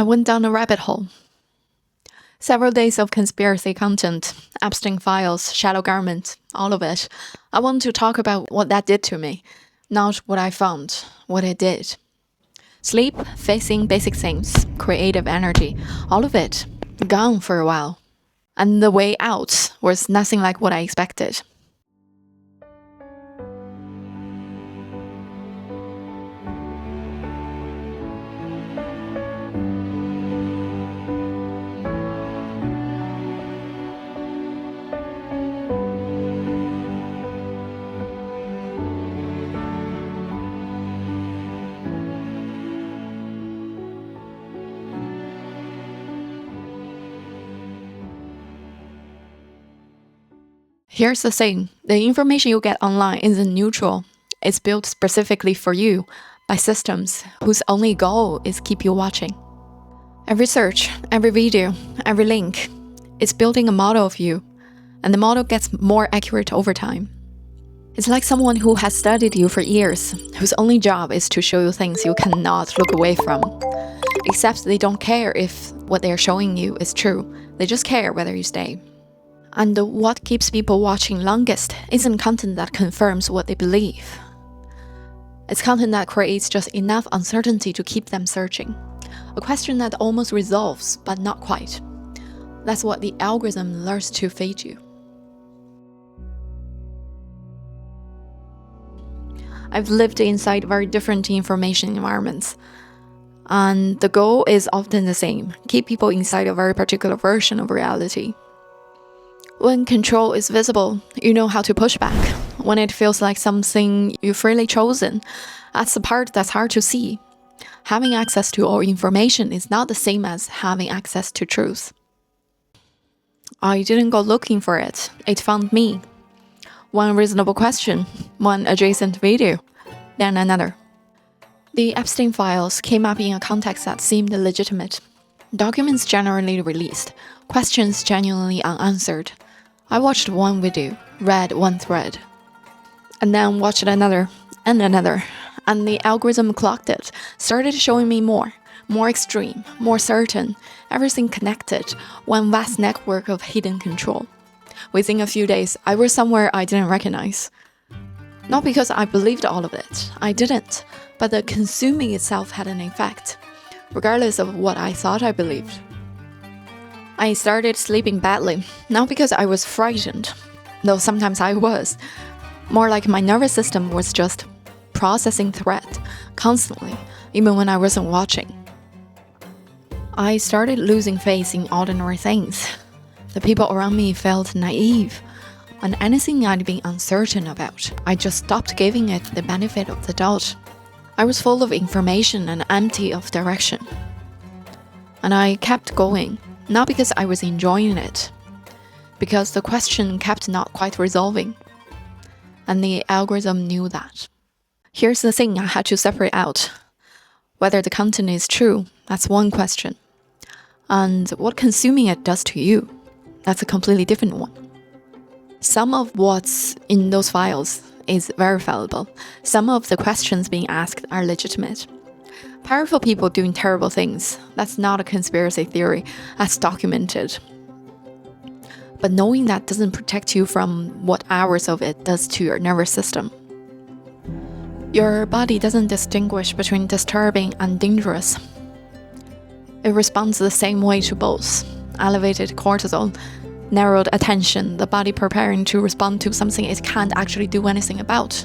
I went down a rabbit hole. Several days of conspiracy content, Epstein files, shadow government, all of it. I want to talk about what that did to me, not what I found, what it did. Sleep, facing basic things, creative energy, all of it, gone for a while. And the way out was nothing like what I expected. Here's the thing, the information you get online isn't neutral. It's built specifically for you by systems whose only goal is keep you watching. Every search, every video, every link, it's building a model of you, and the model gets more accurate over time. It's like someone who has studied you for years, whose only job is to show you things you cannot look away from. Except they don't care if what they're showing you is true, they just care whether you stay. And what keeps people watching longest isn't content that confirms what they believe. It's content that creates just enough uncertainty to keep them searching. A question that almost resolves, but not quite. That's what the algorithm learns to feed you. I've lived inside very different information environments. And the goal is often the same, keep people inside a very particular version of reality. When control is visible, you know how to push back. When it feels like something you've freely chosen, that's the part that's hard to see. Having access to all information is not the same as having access to truth. I didn't go looking for it, it found me. One reasonable question, one adjacent video, then another. The Epstein files came up in a context that seemed legitimate. Documents generally released, questions genuinely unanswered. I watched one video, read one thread, and then watched another, and another, and the algorithm clocked it, started showing me more extreme, more certain, everything connected, one vast network of hidden control. Within a few days, I was somewhere I didn't recognize. Not because I believed all of it, I didn't, but the consuming itself had an effect, regardless of what I thought I believed. I started sleeping badly, not because I was frightened, though sometimes I was. More like my nervous system was just processing threat constantly, even when I wasn't watching. I started losing faith in ordinary things. The people around me felt naive, and anything I'd been uncertain about, I just stopped giving it the benefit of the doubt. I was full of information and empty of direction. And I kept going. Not because I was enjoying it, because the question kept not quite resolving. And the algorithm knew that. Here's the thing I had to separate out. Whether the content is true, that's one question. And what consuming it does to you, that's a completely different one. Some of what's in those files is verifiable. Some of the questions being asked are legitimate. Powerful people doing terrible things, that's not a conspiracy theory, that's documented. But knowing that doesn't protect you from what hours of it does to your nervous system. Your body doesn't distinguish between disturbing and dangerous. It responds the same way to both. Elevated cortisol, narrowed attention, the body preparing to respond to something it can't actually do anything about.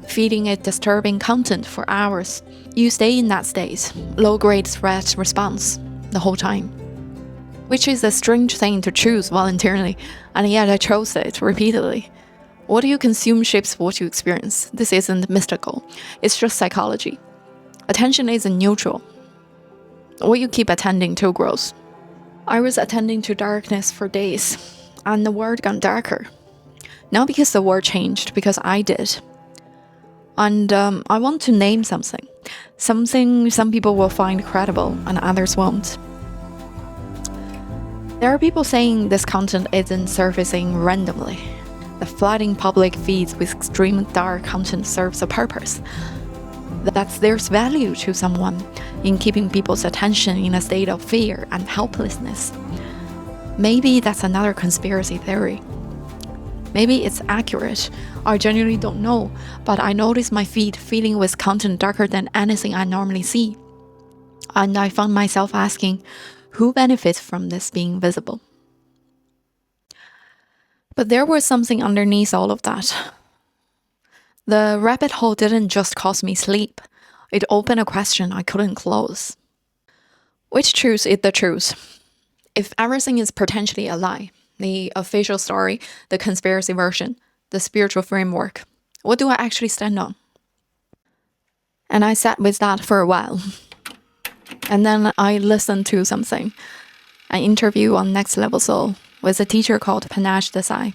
Feeding it disturbing content for hours. You stay in that state, low-grade threat response, the whole time. Which is a strange thing to choose voluntarily, and yet I chose it repeatedly. What you consume shapes what you experience. This isn't mystical, it's just psychology. Attention isn't neutral. What you keep attending to grows. I was attending to darkness for days, and the world got darker. Not because the world changed, because I did. And I want to name something some people will find credible and others won't. There are people saying this content isn't surfacing randomly. The flooding public feeds with extreme dark content serves a purpose. that there's value to someone in keeping people's attention in a state of fear and helplessness. Maybe that's another conspiracy theory. Maybe it's accurate. I genuinely don't know, but I noticed my feed filling with content darker than anything I normally see. And I found myself asking, who benefits from this being visible? But there was something underneath all of that. The rabbit hole didn't just cause me sleep. It opened a question I couldn't close. Which truth is the truth? If everything is potentially a lie, the official story, the conspiracy version, the spiritual framework, what do I actually stand on? And I sat with that for a while. And then I listened to something, an interview on Next Level Soul with a teacher called Panache Desai.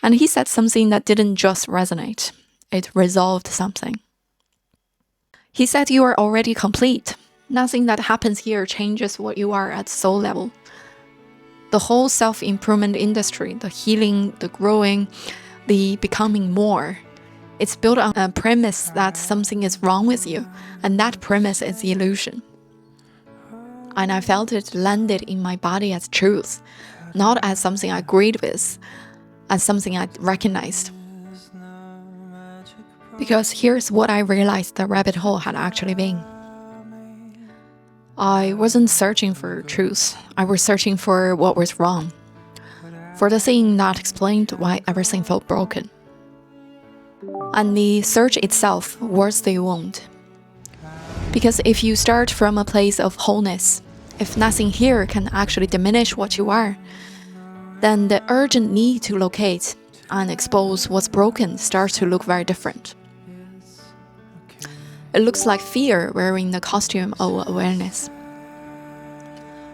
And he said something that didn't just resonate, it resolved something. He said you are already complete. Nothing that happens here changes what you are at soul level. The whole self-improvement industry, the healing, the growing, the becoming more, it's built on a premise that something is wrong with you, and that premise is the illusion. And I felt it landed in my body as truth, not as something I agreed with, as something I recognized. Because here's what I realized the rabbit hole had actually been. I wasn't searching for truth. I was searching for what was wrong, for the thing that explained why everything felt broken. And the search itself was the wound. Because if you start from a place of wholeness, if nothing here can actually diminish what you are, then the urgent need to locate and expose what's broken starts to look very different. It looks like fear wearing the costume of awareness.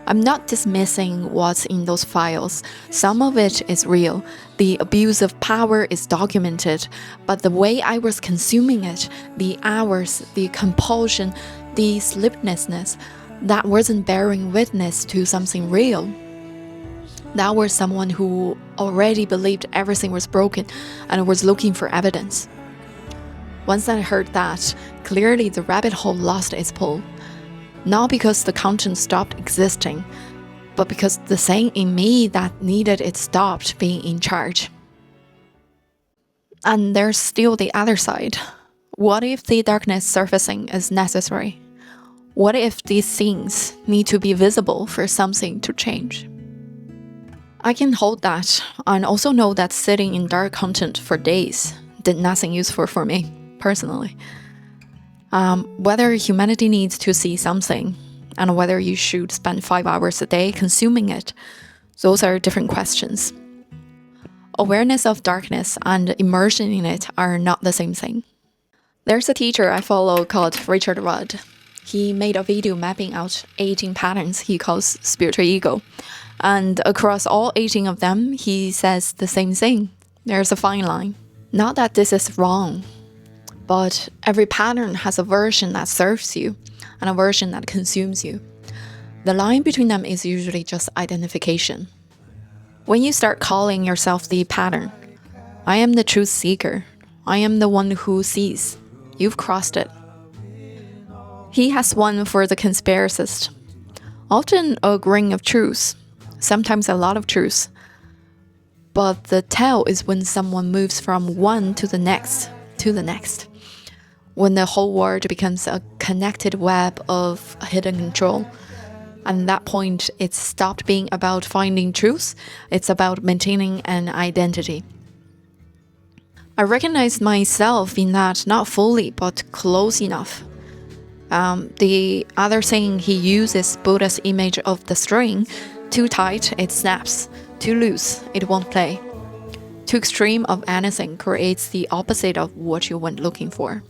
I'm not dismissing what's in those files. Some of it is real. The abuse of power is documented, but the way I was consuming it, the hours, the compulsion, the sleeplessness, that wasn't bearing witness to something real. That was someone who already believed everything was broken and was looking for evidence. Once I heard that, clearly the rabbit hole lost its pull. Not because the content stopped existing, but because the thing in me that needed it stopped being in charge. And there's still the other side. What if the darkness surfacing is necessary? What if these things need to be visible for something to change? I can hold that and also know that sitting in dark content for days did nothing useful for me, personally. Whether humanity needs to see something and whether you should spend 5 hours a day consuming it, those are different questions. Awareness of darkness and immersion in it are not the same thing. There's a teacher I follow called Richard Rudd. He made a video mapping out 18 patterns he calls spiritual ego. And across all 18 of them, he says the same thing. There's a fine line. Not that this is wrong, but every pattern has a version that serves you and a version that consumes you. The line between them is usually just identification. When you start calling yourself the pattern, I am the truth seeker, I am the one who sees, you've crossed it. He has one for the conspiracist. Often a grain of truth, sometimes a lot of truth. But the tell is when someone moves from one to the next, when the whole world becomes a connected web of hidden control. And at that point, it's stopped being about finding truth, it's about maintaining an identity. I recognized myself in that, not fully, but close enough. The other thing he uses Buddha's image of the string. Too tight, it snaps. Too loose, it won't play. Too extreme of anything creates the opposite of what you went looking for.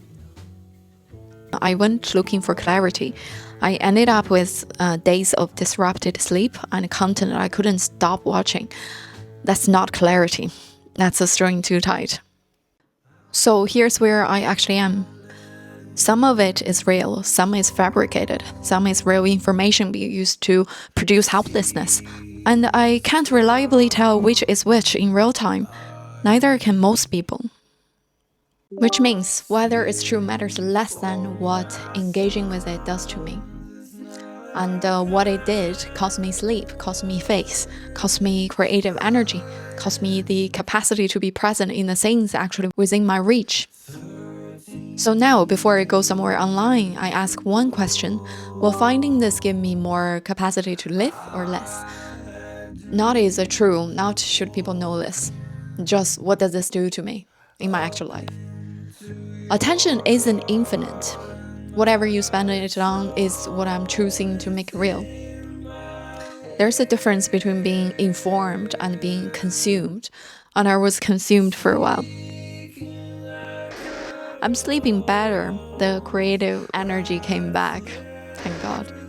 I went looking for clarity. I ended up with days of disrupted sleep and content I couldn't stop watching. That's not clarity. That's a string too tight. So here's where I actually am. Some of it is real, some is fabricated, some is real information being used to produce helplessness. And I can't reliably tell which is which in real time. Neither can most people. Which means whether it's true matters less than what engaging with it does to me. And what it did cost me sleep, cost me faith, cost me creative energy, cost me the capacity to be present in the things actually within my reach. So now, before I go somewhere online, I ask one question: will finding this give me more capacity to live or less? Not is it true, not should people know this. Just what does this do to me in my actual life? Attention isn't infinite. Whatever you spend it on is what I'm choosing to make real. There's a difference between being informed and being consumed, and I was consumed for a while. I'm sleeping better. The creative energy came back. Thank God.